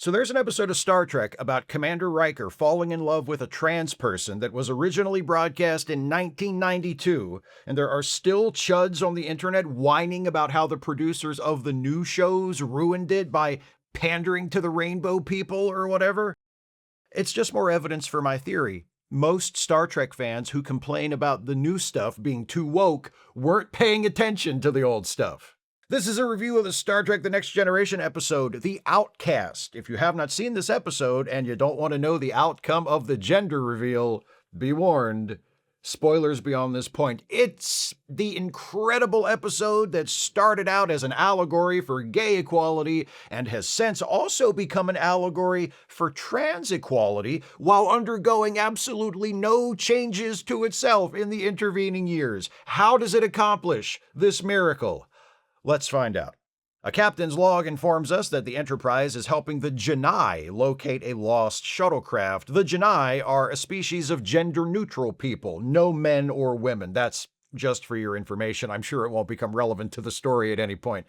So there's an episode of Star Trek about Commander Riker falling in love with a trans person that was originally broadcast in 1992, and there are still chuds on the internet whining about how the producers of the new shows ruined it by pandering to the rainbow people or whatever. It's just more evidence for my theory. Most Star Trek fans who complain about the new stuff being too woke weren't paying attention to the old stuff. This is a review of the Star Trek The Next Generation episode, The Outcast. If you have not seen this episode and you don't want to know the outcome of the gender reveal, be warned. Spoilers beyond this point. It's the incredible episode that started out as an allegory for gay equality and has since also become an allegory for trans equality while undergoing absolutely no changes to itself in the intervening years. How does it accomplish this miracle? Let's find out. A captain's log informs us that the Enterprise is helping the Janai locate a lost shuttlecraft. The Janai are a species of gender-neutral people, no men or women. That's just for your information. I'm sure it won't become relevant to the story at any point.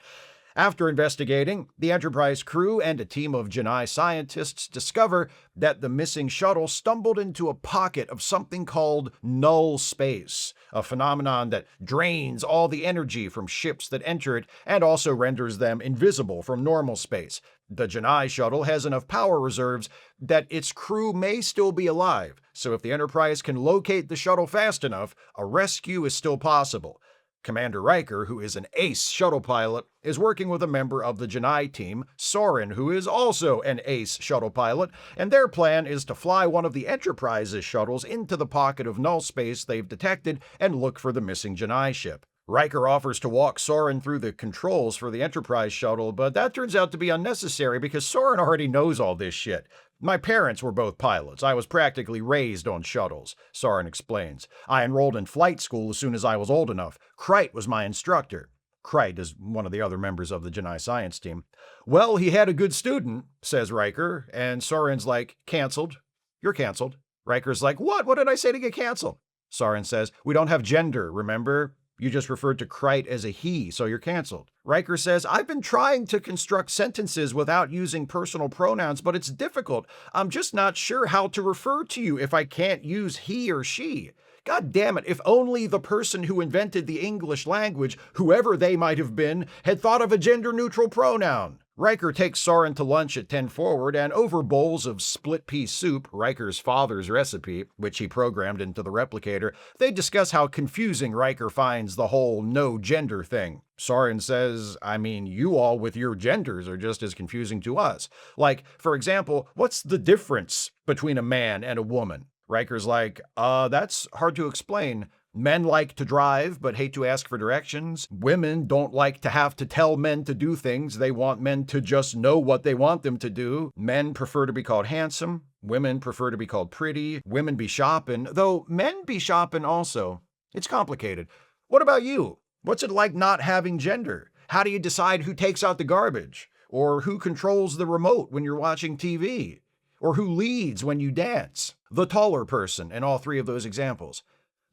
After investigating, the Enterprise crew and a team of Janai scientists discover that the missing shuttle stumbled into a pocket of something called null space, a phenomenon that drains all the energy from ships that enter it and also renders them invisible from normal space. The Janai shuttle has enough power reserves that its crew may still be alive, so if the Enterprise can locate the shuttle fast enough, a rescue is still possible. Commander Riker, who is an ace shuttle pilot, is working with a member of the Janai team, Soren, who is also an ace shuttle pilot, and their plan is to fly one of the Enterprise's shuttles into the pocket of null space they've detected and look for the missing Janai ship. Riker offers to walk Soren through the controls for the Enterprise shuttle, but that turns out to be unnecessary because Soren already knows all this shit. My parents were both pilots. I was practically raised on shuttles, Soren explains. I enrolled in flight school as soon as I was old enough. Krite was my instructor. Krite is one of the other members of the Janai science team. Well, he had a good student, says Riker, and Soren's like, canceled. You're canceled. Riker's like, what? What did I say to get canceled? Soren says, we don't have gender, remember? You just referred to Krite as a he, so you're canceled. Riker says, I've been trying to construct sentences without using personal pronouns, but it's difficult. I'm just not sure how to refer to you if I can't use he or she. God damn it, if only the person who invented the English language, whoever they might have been, had thought of a gender-neutral pronoun. Riker takes Soren to lunch at 10 Forward, and over bowls of split-pea soup, Riker's father's recipe, which he programmed into the replicator, they discuss how confusing Riker finds the whole no-gender thing. Soren says, I mean, you all with your genders are just as confusing to us. Like, for example, what's the difference between a man and a woman? Riker's like, that's hard to explain. Men like to drive, but hate to ask for directions. Women don't like to have to tell men to do things. They want men to just know what they want them to do. Men prefer to be called handsome. Women prefer to be called pretty. Women be shopping, though men be shopping also. It's complicated. What about you? What's it like not having gender? How do you decide who takes out the garbage? Or who controls the remote when you're watching TV? Or who leads when you dance? The taller person in all three of those examples.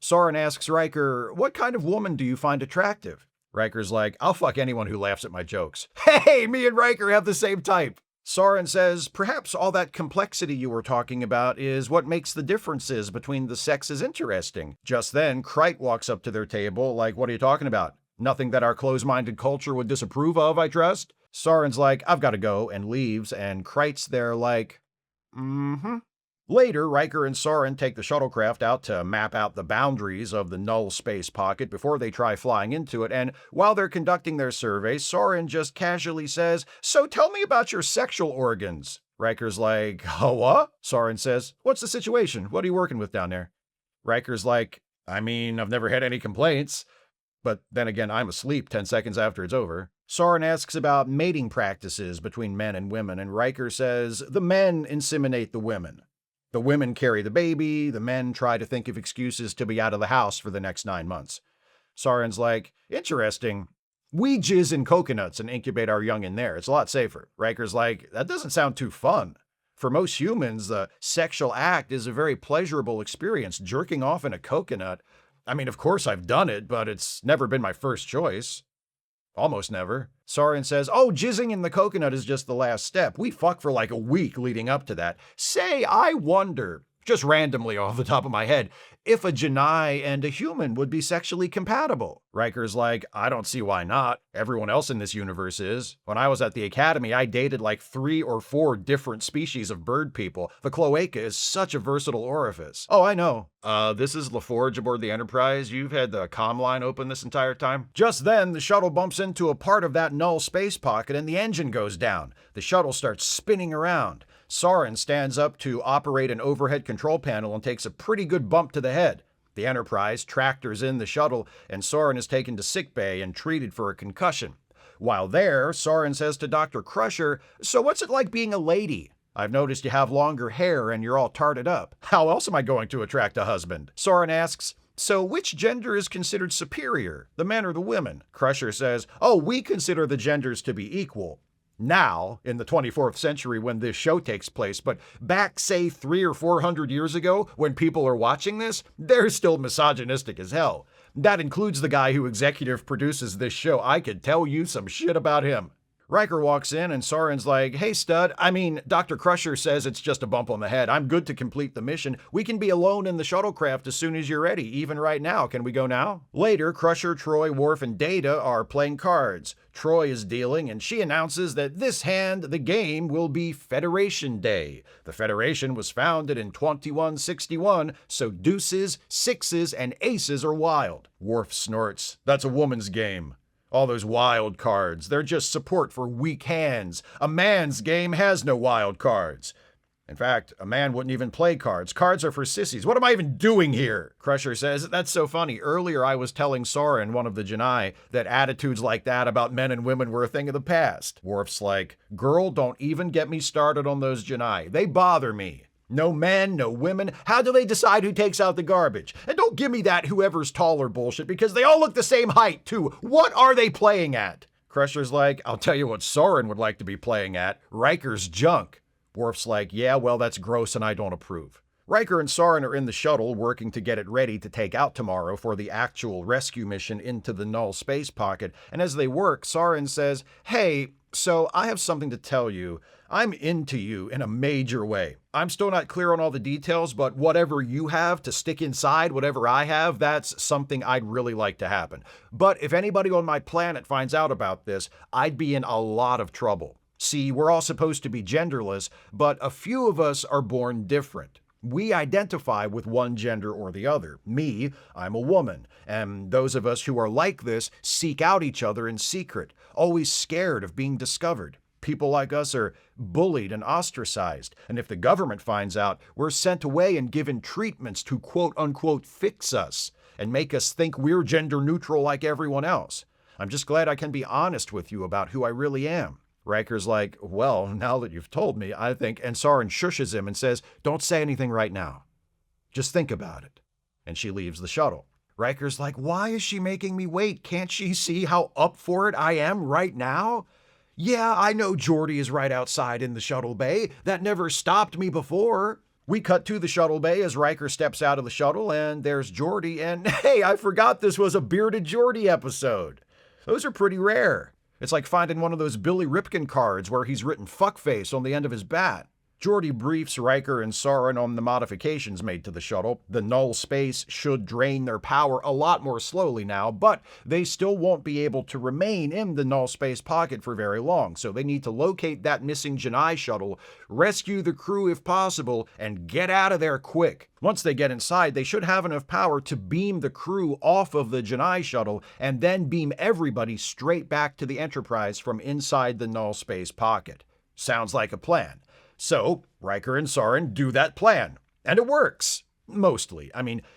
Soren asks Riker, what kind of woman do you find attractive? Riker's like, I'll fuck anyone who laughs at my jokes. Hey, me and Riker have the same type. Soren says, perhaps all that complexity you were talking about is what makes the differences between the sexes interesting. Just then, Krite walks up to their table like, what are you talking about? Nothing that our close-minded culture would disapprove of, I trust? Soren's like, I've got to go, and leaves, and Krite's there like, mm-hmm. Later, Riker and Soren take the shuttlecraft out to map out the boundaries of the null space pocket before they try flying into it, and while they're conducting their survey, Soren just casually says, so tell me about your sexual organs. Riker's like, oh, what? Soren says, what's the situation? What are you working with down there? Riker's like, I mean, I've never had any complaints. But then again, I'm asleep 10 seconds after it's over. Soren asks about mating practices between men and women, and Riker says, the men inseminate the women. The women carry the baby, the men try to think of excuses to be out of the house for the next 9 months. Soren's like, interesting. We jizz in coconuts and incubate our young in there. It's a lot safer. Riker's like, that doesn't sound too fun. For most humans, the sexual act is a very pleasurable experience. Jerking off in a coconut. I mean, of course I've done it, but it's never been my first choice. Almost never. Soren says, oh, jizzing in the coconut is just the last step. We fuck for like a week leading up to that. Say, I wonder, just randomly off the top of my head, if a Janai and a human would be sexually compatible. Riker's like, I don't see why not. Everyone else in this universe is. When I was at the academy, I dated like 3 or 4 different species of bird people. The cloaca is such a versatile orifice. Oh, I know. This is LaForge aboard the Enterprise. You've had the comm line open this entire time? Just then, the shuttle bumps into a part of that null space pocket and the engine goes down. The shuttle starts spinning around. Soren stands up to operate an overhead control panel and takes a pretty good bump to the head. The Enterprise tractors in the shuttle, and Soren is taken to sickbay and treated for a concussion. While there, Soren says to Dr. Crusher, so what's it like being a lady? I've noticed you have longer hair and you're all tarted up. How else am I going to attract a husband? Soren asks, so which gender is considered superior, the men or the women? Crusher says, oh, we consider the genders to be equal. Now, in the 24th century when this show takes place, but back, say, 300 or 400 years ago, when people are watching this, they're still misogynistic as hell. That includes the guy who executive produces this show. I could tell you some shit about him. Riker walks in and Soren's like, hey stud, Dr. Crusher says it's just a bump on the head. I'm good to complete the mission. We can be alone in the shuttlecraft as soon as you're ready, even right now. Can we go now? Later, Crusher, Troy, Worf, and Data are playing cards. Troy is dealing and she announces that this hand, the game, will be Federation Day. The Federation was founded in 2161, so deuces, sixes, and aces are wild. Worf snorts, that's a woman's game. All those wild cards, they're just support for weak hands. A man's game has no wild cards. In fact, a man wouldn't even play cards. Cards are for sissies. What am I even doing here? Crusher says, that's so funny. Earlier I was telling Soren, one of the Janai, that attitudes like that about men and women were a thing of the past. Worf's like, girl, don't even get me started on those Janai. They bother me. No men, no women. How do they decide who takes out the garbage? And don't give me that whoever's taller bullshit, because they all look the same height, too. What are they playing at? Crusher's like, I'll tell you what Soren would like to be playing at. Riker's junk. Worf's like, yeah, well, that's gross and I don't approve. Riker and Soren are in the shuttle working to get it ready to take out tomorrow for the actual rescue mission into the null space pocket. And as they work, Soren says, hey, so I have something to tell you. I'm into you in a major way. I'm still not clear on all the details, but whatever you have to stick inside whatever I have, that's something I'd really like to happen. But if anybody on my planet finds out about this, I'd be in a lot of trouble. See, we're all supposed to be genderless, but a few of us are born different. We identify with one gender or the other. Me, I'm a woman, and those of us who are like this seek out each other in secret, always scared of being discovered. People like us are bullied and ostracized, and if the government finds out, we're sent away and given treatments to quote-unquote fix us and make us think we're gender neutral like everyone else. I'm just glad I can be honest with you about who I really am. Riker's like, well, now that you've told me, I think, and Soren shushes him and says, don't say anything right now. Just think about it. And she leaves the shuttle. Riker's like, why is she making me wait? Can't she see how up for it I am right now? Yeah, I know Geordi is right outside in the shuttle bay. That never stopped me before. We cut to the shuttle bay as Riker steps out of the shuttle, and there's Geordi, and hey, I forgot this was a Bearded Geordi episode. Those are pretty rare. It's like finding one of those Billy Ripken cards where he's written fuckface on the end of his bat. Geordi briefs Riker and Soren on the modifications made to the shuttle. The null space should drain their power a lot more slowly now, but they still won't be able to remain in the null space pocket for very long, so they need to locate that missing Janai shuttle, rescue the crew if possible, and get out of there quick. Once they get inside, they should have enough power to beam the crew off of the Janai shuttle and then beam everybody straight back to the Enterprise from inside the null space pocket. Sounds like a plan. So, Riker and Soren do that plan. And it works. Mostly.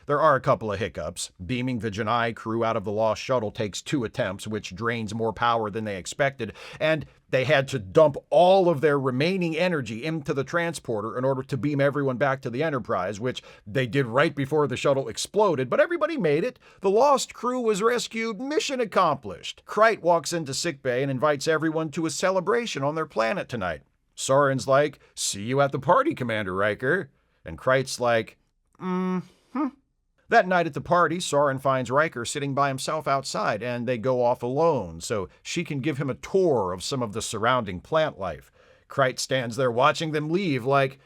There are a couple of hiccups. Beaming the Janai crew out of the lost shuttle takes 2 attempts, which drains more power than they expected, and they had to dump all of their remaining energy into the transporter in order to beam everyone back to the Enterprise, which they did right before the shuttle exploded, but everybody made it. The lost crew was rescued, mission accomplished. Krite walks into sickbay and invites everyone to a celebration on their planet tonight. Soren's like, see you at the party, Commander Riker. And Krite's like, That night at the party, Soren finds Riker sitting by himself outside, and they go off alone so she can give him a tour of some of the surrounding plant life. Kreit stands there watching them leave like,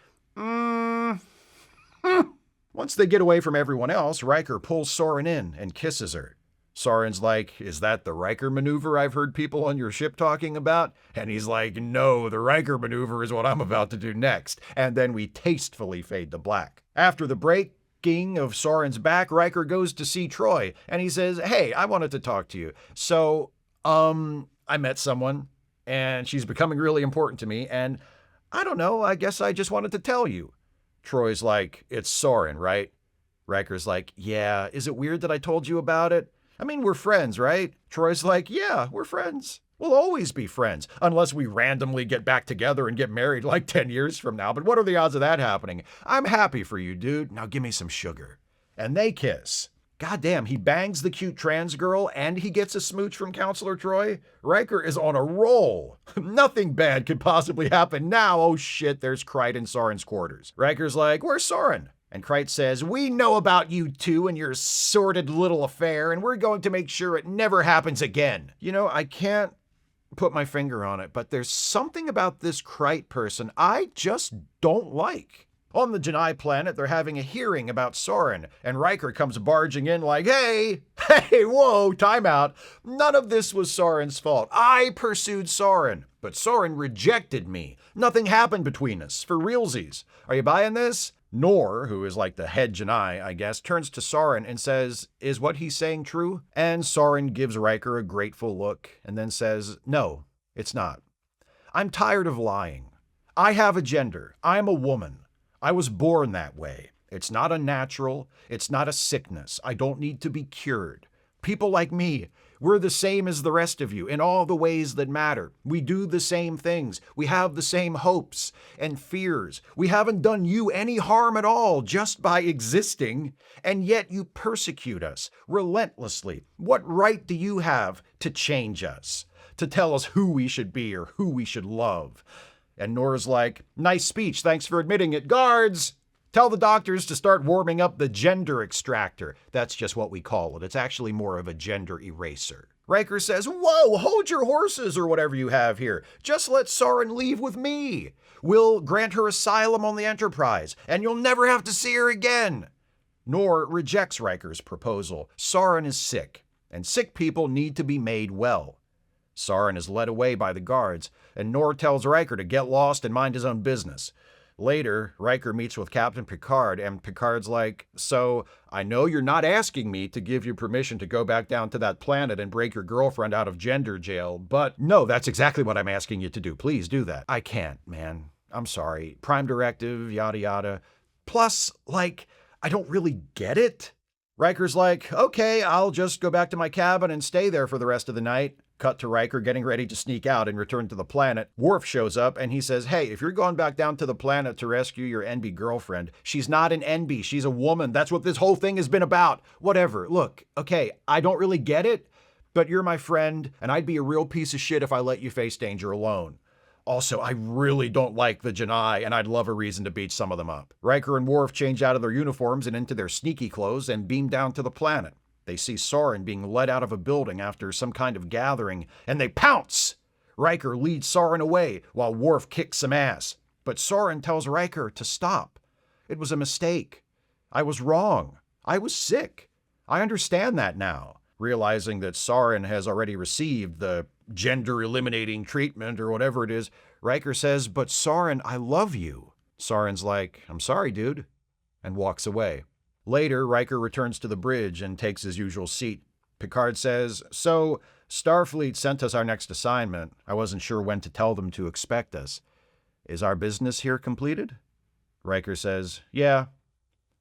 Once they get away from everyone else, Riker pulls Soren in and kisses her. Soren's like, is that the Riker maneuver I've heard people on your ship talking about? And he's like, no, the Riker maneuver is what I'm about to do next. And then we tastefully fade to black. After the breaking of Soren's back, Riker goes to see Troi, and he says, hey, I wanted to talk to you. So, I met someone, and she's becoming really important to me, and I don't know, I guess I just wanted to tell you. Troy's like, it's Soren, right? Riker's like, yeah, is it weird that I told you about it? I mean, we're friends, right? Troy's like, yeah, we're friends. We'll always be friends, unless we randomly get back together and get married like 10 years from now. But what are the odds of that happening? I'm happy for you, dude. Now give me some sugar. And they kiss. Goddamn, he bangs the cute trans girl and he gets a smooch from Counselor Troi. Riker is on a roll. Nothing bad could possibly happen now. Oh shit, there's Kreit in Soren's quarters. Riker's like, where's Soren? And Kreit says, we know about you two and your sordid little affair, and we're going to make sure it never happens again. You know, I can't put my finger on it, but there's something about this Kreit person I just don't like. On the Janai planet, they're having a hearing about Soren, and Riker comes barging in like, hey, whoa, time out. None of this was Soren's fault. I pursued Soren, but Soren rejected me. Nothing happened between us, for realsies. Are you buying this? Nor, who is like the head Janai, I guess, turns to Soren and says, is what he's saying true? And Soren gives Riker a grateful look and then says, no, it's not. I'm tired of lying. I have a gender. I'm a woman. I was born that way. It's not unnatural. It's not a sickness. I don't need to be cured. People like me, we're the same as the rest of you in all the ways that matter. We do the same things. We have the same hopes and fears. We haven't done you any harm at all just by existing, and yet you persecute us relentlessly. What right do you have to change us, to tell us who we should be or who we should love? And Nora's like, nice speech, thanks for admitting it. Guards, tell the doctors to start warming up the gender extractor. That's just what we call it. It's actually more of a gender eraser. Riker says, whoa, hold your horses or whatever you have here. Just let Soren leave with me. We'll grant her asylum on the Enterprise, and you'll never have to see her again. Nor rejects Riker's proposal. Soren is sick, and sick people need to be made well. Soren is led away by the guards, and Nor tells Riker to get lost and mind his own business. Later, Riker meets with Captain Picard, and Picard's like, so, I know you're not asking me to give you permission to go back down to that planet and break your girlfriend out of gender jail, but no, that's exactly what I'm asking you to do. Please do that. I can't, man. I'm sorry. Prime Directive, yada yada. Plus, like, I don't really get it. Riker's like, okay, I'll just go back to my cabin and stay there for the rest of the night. Cut to Riker getting ready to sneak out and return to the planet. Worf shows up and he says, hey, if you're going back down to the planet to rescue your NB girlfriend, she's not an NB, she's a woman. That's what this whole thing has been about. Whatever. Look, okay, I don't really get it, but you're my friend, and I'd be a real piece of shit if I let you face danger alone. Also, I really don't like the Janai, and I'd love a reason to beat some of them up. Riker and Worf change out of their uniforms and into their sneaky clothes and beam down to the planet. They see Soren being led out of a building after some kind of gathering, and they pounce! Riker leads Soren away while Worf kicks some ass. But Soren tells Riker to stop. It was a mistake. I was wrong. I was sick. I understand that now. Realizing that Soren has already received the gender-eliminating treatment or whatever it is, Riker says, but Soren, I love you. Soren's like, I'm sorry, dude, and walks away. Later, Riker returns to the bridge and takes his usual seat. Picard says, so, Starfleet sent us our next assignment. I wasn't sure when to tell them to expect us. Is our business here completed? Riker says, yeah,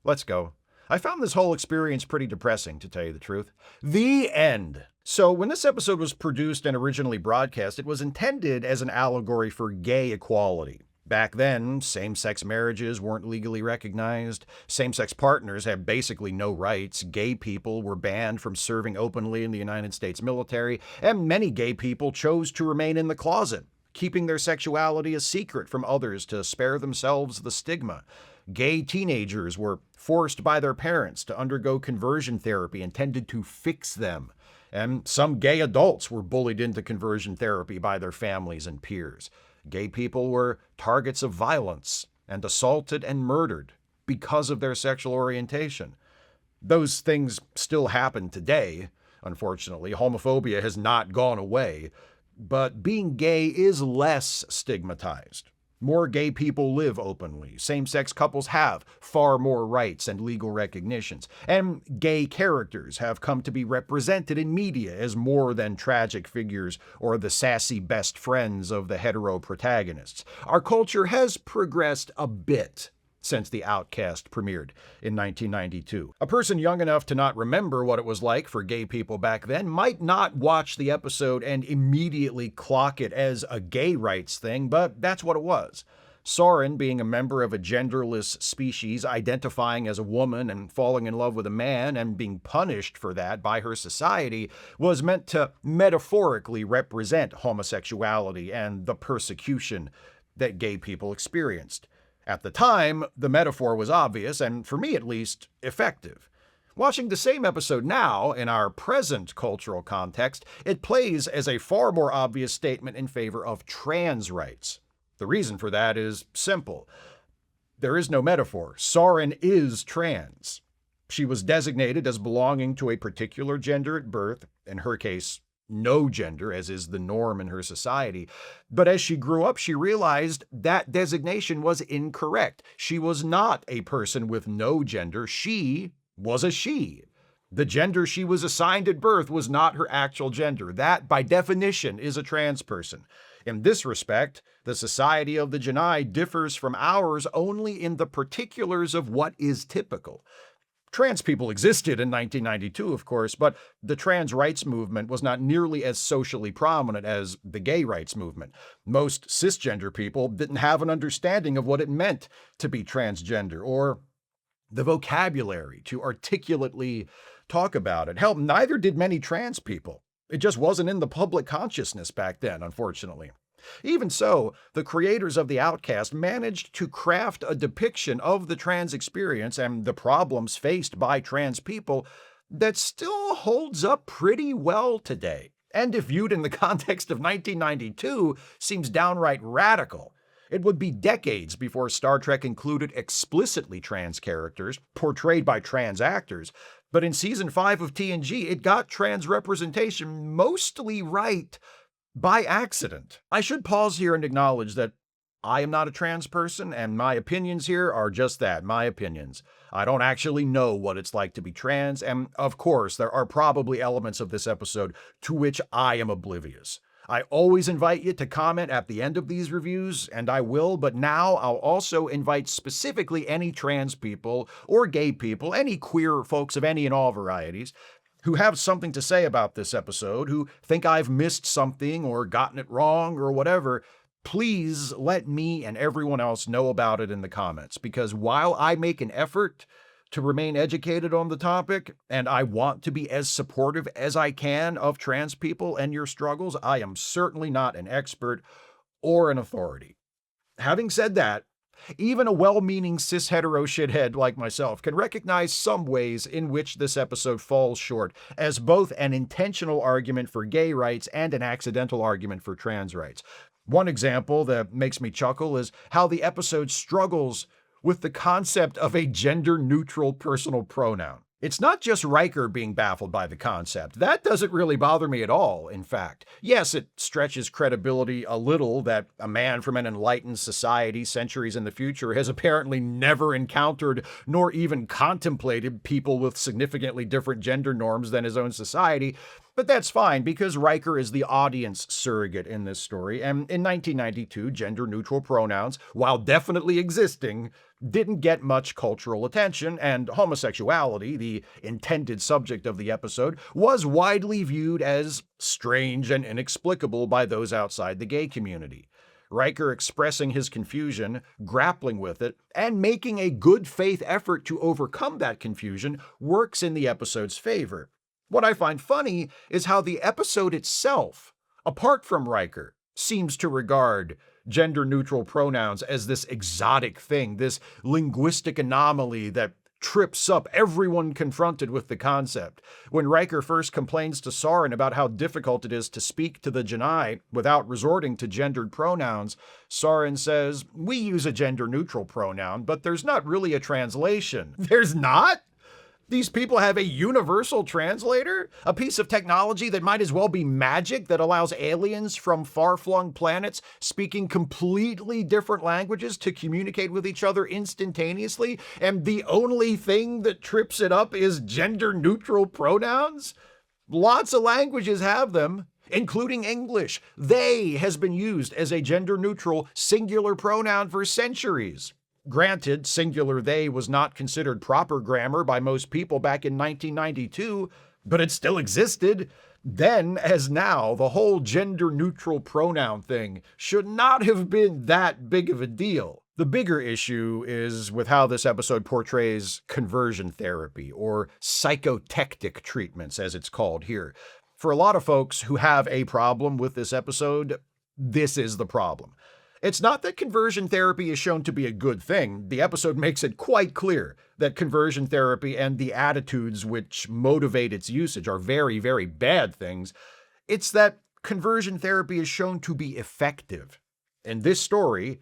let's go. I found this whole experience pretty depressing, to tell you the truth. The end. So, when this episode was produced and originally broadcast, it was intended as an allegory for gay equality. Back then, same-sex marriages weren't legally recognized, same-sex partners had basically no rights, gay people were banned from serving openly in the United States military, and many gay people chose to remain in the closet, keeping their sexuality a secret from others to spare themselves the stigma. Gay teenagers were forced by their parents to undergo conversion therapy intended to fix them. And some gay adults were bullied into conversion therapy by their families and peers. Gay people were targets of violence and assaulted and murdered because of their sexual orientation. Those things still happen today. Unfortunately, homophobia has not gone away, but being gay is less stigmatized. More gay people live openly. Same-sex couples have far more rights and legal recognitions. And gay characters have come to be represented in media as more than tragic figures or the sassy best friends of the hetero protagonists. Our culture has progressed a bit since the Outcast premiered in 1992. A person young enough to not remember what it was like for gay people back then might not watch the episode and immediately clock it as a gay rights thing, but that's what it was. Soren, being a member of a genderless species, identifying as a woman and falling in love with a man and being punished for that by her society, was meant to metaphorically represent homosexuality and the persecution that gay people experienced. At the time, the metaphor was obvious and, for me at least, effective. Watching the same episode now, in our present cultural context, it plays as a far more obvious statement in favor of trans rights. The reason for that is simple. There is no metaphor. Soren is trans. She was designated as belonging to a particular gender at birth, in her case, no gender, as is the norm in her society. But as she grew up, she realized that designation was incorrect. She was not a person with no gender. She was a she. The gender she was assigned at birth was not her actual gender. That, by definition, is a trans person. In this respect, the society of the Janai differs from ours only in the particulars of what is typical. Trans people existed in 1992, of course, but the trans rights movement was not nearly as socially prominent as the gay rights movement. Most cisgender people didn't have an understanding of what it meant to be transgender or the vocabulary to articulately talk about it. Hell, neither did many trans people. It just wasn't in the public consciousness back then, unfortunately. Even so, the creators of The Outcast managed to craft a depiction of the trans experience and the problems faced by trans people that still holds up pretty well today. And if viewed in the context of 1992, seems downright radical. It would be decades before Star Trek included explicitly trans characters, portrayed by trans actors, but in Season 5 of TNG, it got trans representation mostly right by accident. I should pause here and acknowledge that I am not a trans person, and my opinions here are just that, my opinions. I don't actually know what it's like to be trans, and of course, there are probably elements of this episode to which I am oblivious. I always invite you to comment at the end of these reviews, and I will, but now I'll also invite specifically any trans people or gay people, any queer folks of any and all varieties, who have something to say about this episode, who think I've missed something or gotten it wrong or whatever. Please let me and everyone else know about it in the comments, because while I make an effort to remain educated on the topic, and I want to be as supportive as I can of trans people and your struggles, I am certainly not an expert or an authority. Having said that, even a well-meaning cis-hetero shithead like myself can recognize some ways in which this episode falls short as both an intentional argument for gay rights and an accidental argument for trans rights. One example that makes me chuckle is how the episode struggles with the concept of a gender-neutral personal pronoun. It's not just Riker being baffled by the concept. That doesn't really bother me at all, in fact. Yes, it stretches credibility a little that a man from an enlightened society centuries in the future has apparently never encountered nor even contemplated people with significantly different gender norms than his own society. But that's fine, because Riker is the audience surrogate in this story, and in 1992, gender-neutral pronouns, while definitely existing, didn't get much cultural attention, and homosexuality, the intended subject of the episode, was widely viewed as strange and inexplicable by those outside the gay community. Riker expressing his confusion, grappling with it, and making a good faith effort to overcome that confusion works in the episode's favor. What I find funny is how the episode itself, apart from Riker, seems to regard gender-neutral pronouns as this exotic thing, this linguistic anomaly that trips up everyone confronted with the concept. When Riker first complains to Soren about how difficult it is to speak to the Janai without resorting to gendered pronouns, Soren says, "We use a gender-neutral pronoun, but there's not really a translation." There's not? These people have a universal translator? A piece of technology that might as well be magic that allows aliens from far-flung planets speaking completely different languages to communicate with each other instantaneously, and the only thing that trips it up is gender-neutral pronouns? Lots of languages have them, including English. They has been used as a gender-neutral singular pronoun for centuries. Granted, singular they was not considered proper grammar by most people back in 1992, but it still existed. Then, as now, the whole gender-neutral pronoun thing should not have been that big of a deal. The bigger issue is with how this episode portrays conversion therapy, or psychotectic treatments, as it's called here. For a lot of folks who have a problem with this episode, this is the problem. It's not that conversion therapy is shown to be a good thing. The episode makes it quite clear that conversion therapy and the attitudes which motivate its usage are very, very bad things. It's that conversion therapy is shown to be effective. In this story,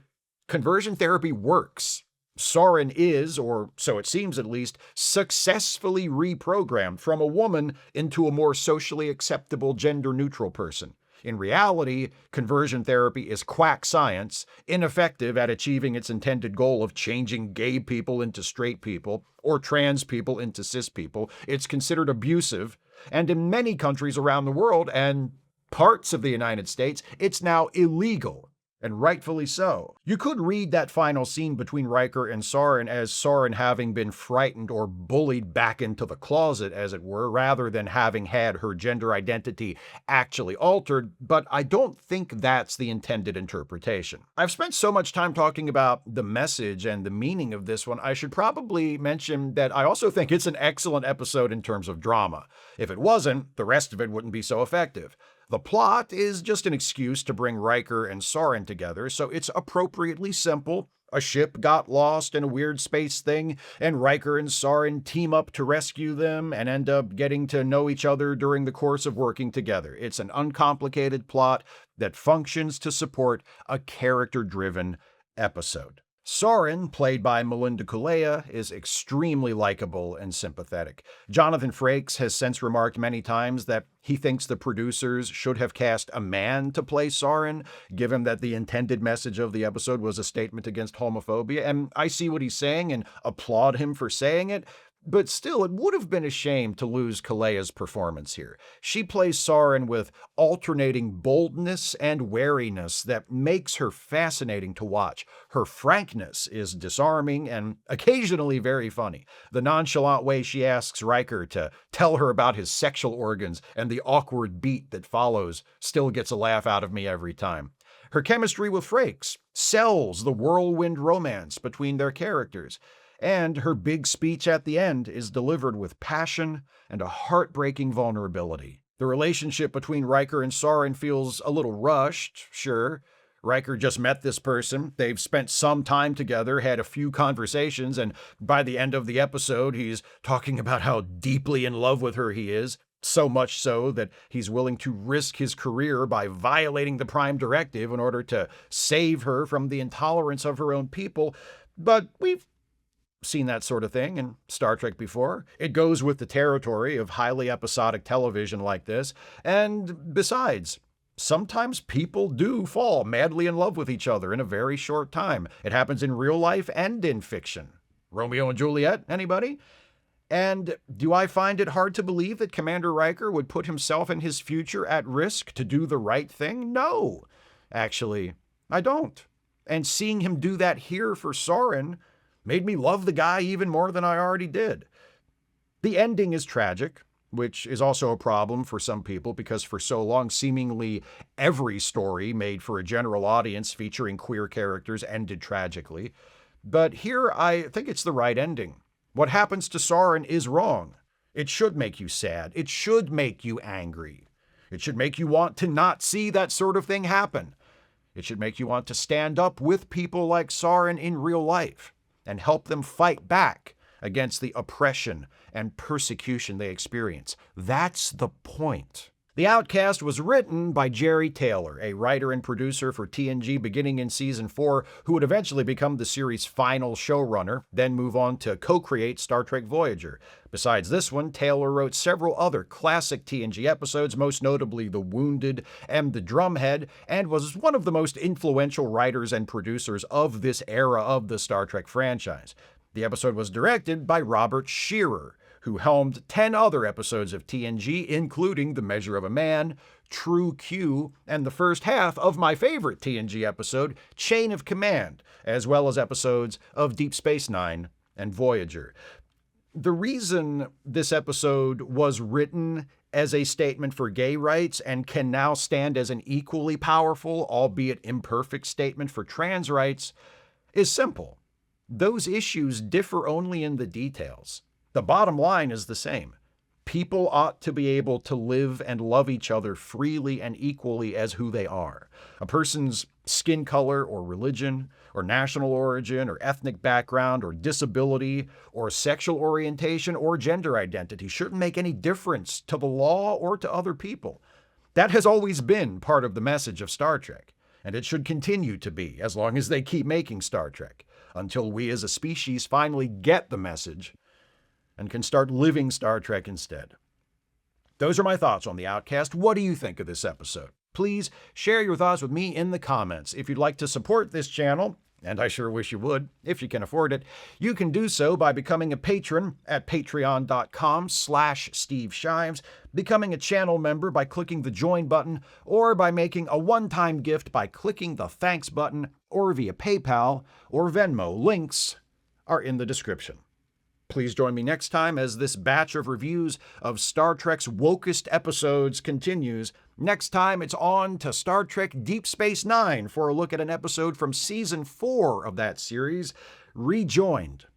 conversion therapy works. Soren is, or so it seems at least, successfully reprogrammed from a woman into a more socially acceptable gender-neutral person. In reality, conversion therapy is quack science, ineffective at achieving its intended goal of changing gay people into straight people, or trans people into cis people. It's considered abusive, and in many countries around the world, and parts of the United States, it's now illegal. And rightfully so. You could read that final scene between Riker and Soren as Soren having been frightened or bullied back into the closet, as it were, rather than having had her gender identity actually altered, but I don't think that's the intended interpretation. I've spent so much time talking about the message and the meaning of this one, I should probably mention that I also think it's an excellent episode in terms of drama. If it wasn't, the rest of it wouldn't be so effective. The plot is just an excuse to bring Riker and Soren together, so it's appropriately simple. A ship got lost in a weird space thing, and Riker and Soren team up to rescue them and end up getting to know each other during the course of working together. It's an uncomplicated plot that functions to support a character-driven episode. Soren, played by Melinda Kulea, is extremely likable and sympathetic. Jonathan Frakes has since remarked many times that he thinks the producers should have cast a man to play Soren, given that the intended message of the episode was a statement against homophobia, and I see what he's saying and applaud him for saying it. But still, it would have been a shame to lose Kulea's performance here. She plays Soren with alternating boldness and wariness that makes her fascinating to watch. Her frankness is disarming and occasionally very funny. The nonchalant way she asks Riker to tell her about his sexual organs and the awkward beat that follows still gets a laugh out of me every time. Her chemistry with Frakes sells the whirlwind romance between their characters. And her big speech at the end is delivered with passion and a heartbreaking vulnerability. The relationship between Riker and Soren feels a little rushed, sure. Riker just met this person, they've spent some time together, had a few conversations, and by the end of the episode, he's talking about how deeply in love with her he is. So much so that he's willing to risk his career by violating the Prime Directive in order to save her from the intolerance of her own people. But we've seen that sort of thing in Star Trek before. It goes with the territory of highly episodic television like this. And besides, sometimes people do fall madly in love with each other in a very short time. It happens in real life and in fiction. Romeo and Juliet, anybody? And do I find it hard to believe that Commander Riker would put himself and his future at risk to do the right thing? No, actually, I don't. And seeing him do that here for Soren made me love the guy even more than I already did. The ending is tragic, which is also a problem for some people because for so long, seemingly every story made for a general audience featuring queer characters ended tragically. But here, I think it's the right ending. What happens to Soren is wrong. It should make you sad. It should make you angry. It should make you want to not see that sort of thing happen. It should make you want to stand up with people like Sauron in real life and help them fight back against the oppression and persecution they experience. That's the point. The Outcast was written by Jerry Taylor, a writer and producer for TNG beginning in Season 4, who would eventually become the series' final showrunner, then move on to co-create Star Trek Voyager. Besides this one, Taylor wrote several other classic TNG episodes, most notably The Wounded and The Drumhead, and was one of the most influential writers and producers of this era of the Star Trek franchise. The episode was directed by Robert Shearer, who helmed 10 other episodes of TNG, including The Measure of a Man, True Q, and the first half of my favorite TNG episode, Chain of Command, as well as episodes of Deep Space Nine and Voyager. The reason this episode was written as a statement for gay rights and can now stand as an equally powerful, albeit imperfect, statement for trans rights is simple. Those issues differ only in the details. The bottom line is the same. People ought to be able to live and love each other freely and equally as who they are. A person's skin color or religion or national origin or ethnic background or disability or sexual orientation or gender identity shouldn't make any difference to the law or to other people. That has always been part of the message of Star Trek, and it should continue to be as long as they keep making Star Trek, until we as a species finally get the message and can start living Star Trek instead. Those are my thoughts on The Outcast. What do you think of this episode? Please share your thoughts with me in the comments. If you'd like to support this channel, and I sure wish you would, if you can afford it, you can do so by becoming a patron at patreon.com/Steve Shives, becoming a channel member by clicking the join button, or by making a one-time gift by clicking the thanks button, or via PayPal or Venmo. Links are in the description. Please join me next time as this batch of reviews of Star Trek's wokest episodes continues. Next time, it's on to Star Trek Deep Space Nine for a look at an episode from Season 4 of that series, Rejoined.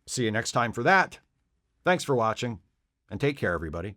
See you next time for that. Thanks for watching, and take care, everybody.